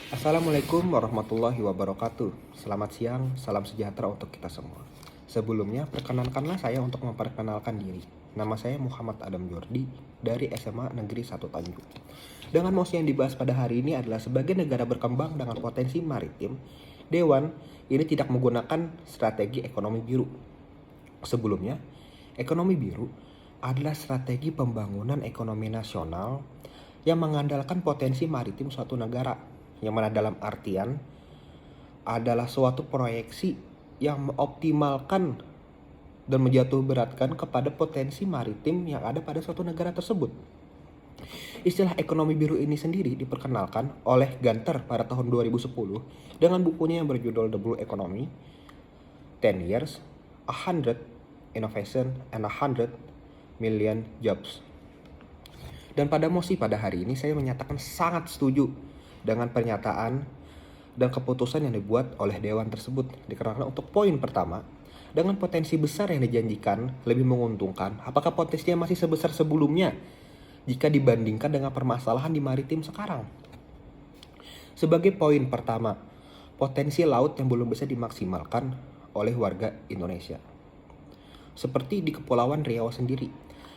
Assalamualaikum warahmatullahi wabarakatuh. Selamat siang, salam sejahtera untuk kita semua. Sebelumnya, perkenankanlah saya untuk memperkenalkan diri. Nama saya Muhammad Adam Jordi dari SMA Negeri 1 Tanjung. Dengan mosi yang dibahas pada hari ini adalah sebagai negara berkembang dengan potensi maritim, Dewan ini tidak menggunakan strategi ekonomi biru. Sebelumnya, ekonomi biru adalah strategi pembangunan ekonomi nasional yang mengandalkan potensi maritim suatu negara, yang mana dalam artian adalah suatu proyeksi yang mengoptimalkan dan menjatuhberatkan kepada potensi maritim yang ada pada suatu negara tersebut. Istilah ekonomi biru ini sendiri diperkenalkan oleh Ganter pada tahun 2010 dengan bukunya yang berjudul The Blue Economy, 10 Years, 100 Innovation and 100 Million Jobs. Dan pada mosi pada hari ini saya menyatakan sangat setuju dengan pernyataan dan keputusan yang dibuat oleh Dewan tersebut. Dikarenakan untuk poin pertama, dengan potensi besar yang dijanjikan lebih menguntungkan, apakah potensinya masih sebesar sebelumnya jika dibandingkan dengan permasalahan di maritim sekarang? Sebagai poin pertama, potensi laut yang belum bisa dimaksimalkan oleh warga Indonesia. Seperti di Kepulauan Riau sendiri.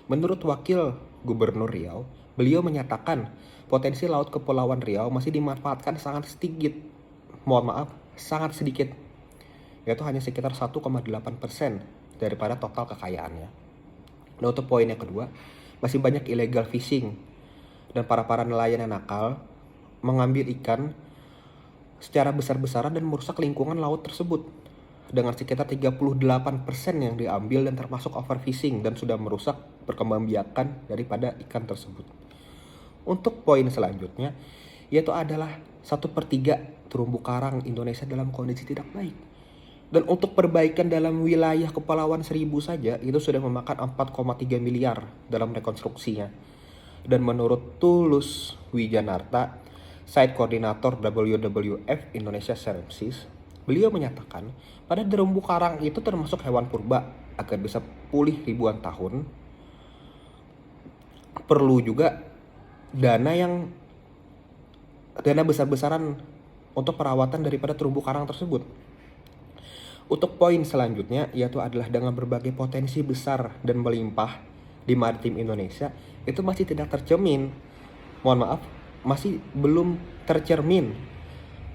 Menurut Wakil Gubernur Riau, beliau menyatakan potensi laut Kepulauan Riau masih dimanfaatkan sangat sedikit. Sangat sedikit. Yaitu hanya sekitar 1,8% daripada total kekayaannya. Dan untuk poin yang kedua, masih banyak illegal fishing dan para nelayan yang nakal mengambil ikan secara besar-besaran dan merusak lingkungan laut tersebut. Dengan sekitar 38% yang diambil dan termasuk overfishing dan sudah merusak perkembangbiakan daripada ikan tersebut. Untuk poin selanjutnya, yaitu adalah 1/3 terumbu karang Indonesia dalam kondisi tidak baik. Dan untuk perbaikan dalam wilayah Kepulauan Seribu saja, itu sudah memakan 4,3 miliar dalam rekonstruksinya. Dan menurut Tulus Wijanarta, Site Koordinator WWF Indonesia Services, beliau menyatakan pada terumbu karang itu termasuk hewan purba agar bisa pulih ribuan tahun. Perlu juga dana besar-besaran untuk perawatan daripada terumbu karang tersebut. Untuk poin selanjutnya yaitu adalah dengan berbagai potensi besar dan melimpah di maritim Indonesia itu masih tidak tercermin. Masih belum tercermin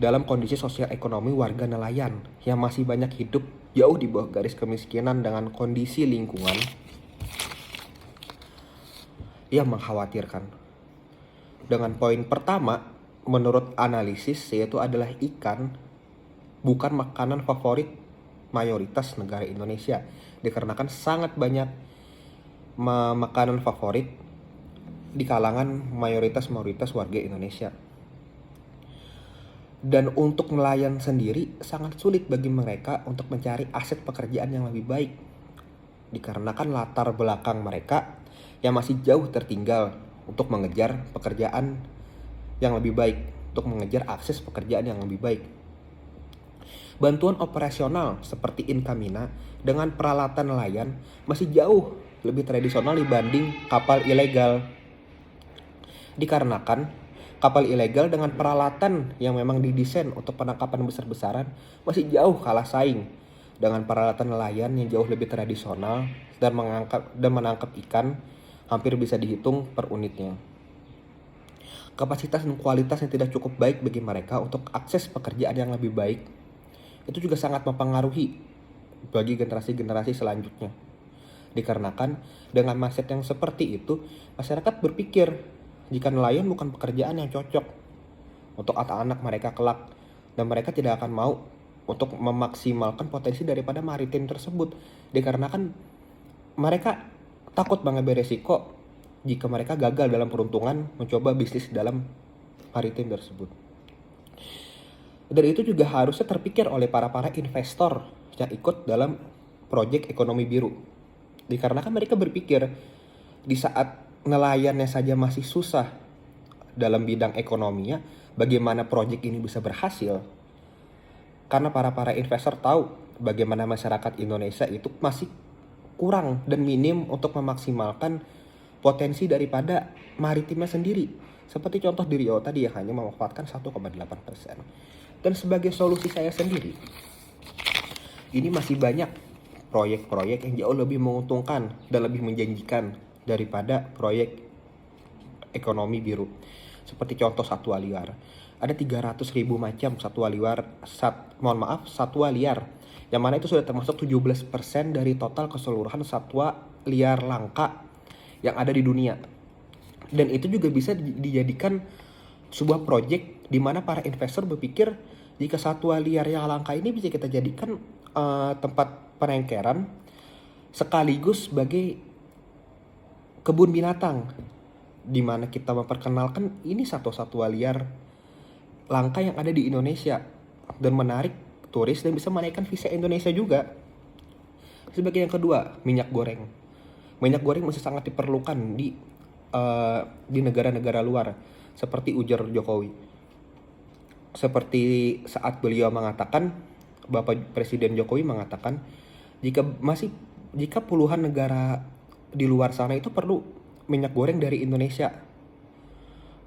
dalam kondisi sosial ekonomi warga nelayan yang masih banyak hidup jauh di bawah garis kemiskinan dengan kondisi lingkungan yang mengkhawatirkan. Dengan poin pertama, menurut analisis yaitu adalah ikan bukan makanan favorit mayoritas negara Indonesia, dikarenakan sangat banyak makanan favorit di kalangan mayoritas warga Indonesia. Dan untuk nelayan sendiri sangat sulit bagi mereka untuk mencari aset pekerjaan yang lebih baik, dikarenakan latar belakang mereka yang masih jauh tertinggal untuk mengejar pekerjaan yang lebih baik, untuk mengejar akses pekerjaan yang lebih baik. Bantuan operasional seperti Inkamina dengan peralatan nelayan masih jauh lebih tradisional dibanding kapal ilegal. Dikarenakan kapal ilegal dengan peralatan yang memang didesain untuk penangkapan besar-besaran masih jauh kalah saing dengan peralatan nelayan yang jauh lebih tradisional dan menangkap ikan hampir bisa dihitung per unitnya. Kapasitas dan kualitas yang tidak cukup baik bagi mereka untuk akses pekerjaan yang lebih baik itu juga sangat mempengaruhi bagi generasi-generasi selanjutnya. Dikarenakan dengan mindset yang seperti itu, masyarakat berpikir jika nelayan bukan pekerjaan yang cocok untuk anak-anak mereka kelak, dan mereka tidak akan mau untuk memaksimalkan potensi daripada maritim tersebut, dikarenakan mereka takut mengambil resiko jika mereka gagal dalam peruntungan mencoba bisnis dalam maritim tersebut. Dan itu juga harusnya terpikir oleh para investor yang ikut dalam proyek ekonomi biru, dikarenakan mereka berpikir di saat nelayannya saja masih susah dalam bidang ekonominya, bagaimana proyek ini bisa berhasil? Karena para investor tahu bagaimana masyarakat Indonesia itu masih kurang dan minim untuk memaksimalkan potensi daripada maritimnya sendiri. Seperti contoh di Riau tadi yang hanya memanfaatkan 1,8%. Dan sebagai solusi saya sendiri, ini masih banyak proyek-proyek yang jauh lebih menguntungkan dan lebih menjanjikan daripada proyek ekonomi biru. Seperti contoh satwa liar. Ada 300.000 macam satwa liar, satwa liar. Yang mana itu sudah termasuk 17% dari total keseluruhan satwa liar langka yang ada di dunia. Dan itu juga bisa dijadikan sebuah proyek di mana para investor berpikir jika satwa liar yang langka ini bisa kita jadikan tempat penangkaran sekaligus sebagai kebun binatang, di mana kita memperkenalkan ini satwa-satwa liar langka yang ada di Indonesia dan menarik turis dan bisa menaikkan visa Indonesia juga. Sebagai yang kedua, minyak goreng. Minyak goreng masih sangat diperlukan di negara-negara luar, seperti ujar Jokowi. Seperti saat beliau mengatakan, Bapak Presiden Jokowi mengatakan, jika puluhan negara di luar sana itu perlu minyak goreng dari Indonesia,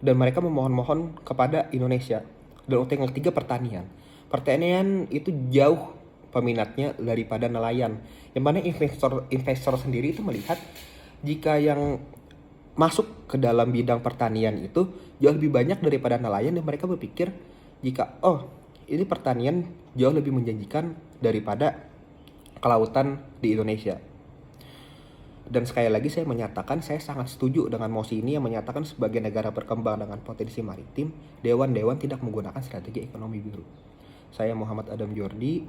dan mereka memohon-mohon kepada Indonesia. Dan untuk yang ketiga, pertanian. Pertanian itu jauh peminatnya daripada nelayan, yang mana investor sendiri itu melihat jika yang masuk ke dalam bidang pertanian itu jauh lebih banyak daripada nelayan, dan mereka berpikir jika ini pertanian jauh lebih menjanjikan daripada kelautan di Indonesia. Dan sekali lagi saya menyatakan saya sangat setuju dengan mosi ini yang menyatakan sebagai negara berkembang dengan potensi maritim, dewan-dewan tidak menggunakan strategi ekonomi biru. Saya Muhammad Adam Jordi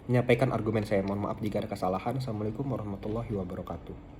menyampaikan argumen saya. Mohon maaf jika ada kesalahan. Assalamualaikum warahmatullahi wabarakatuh.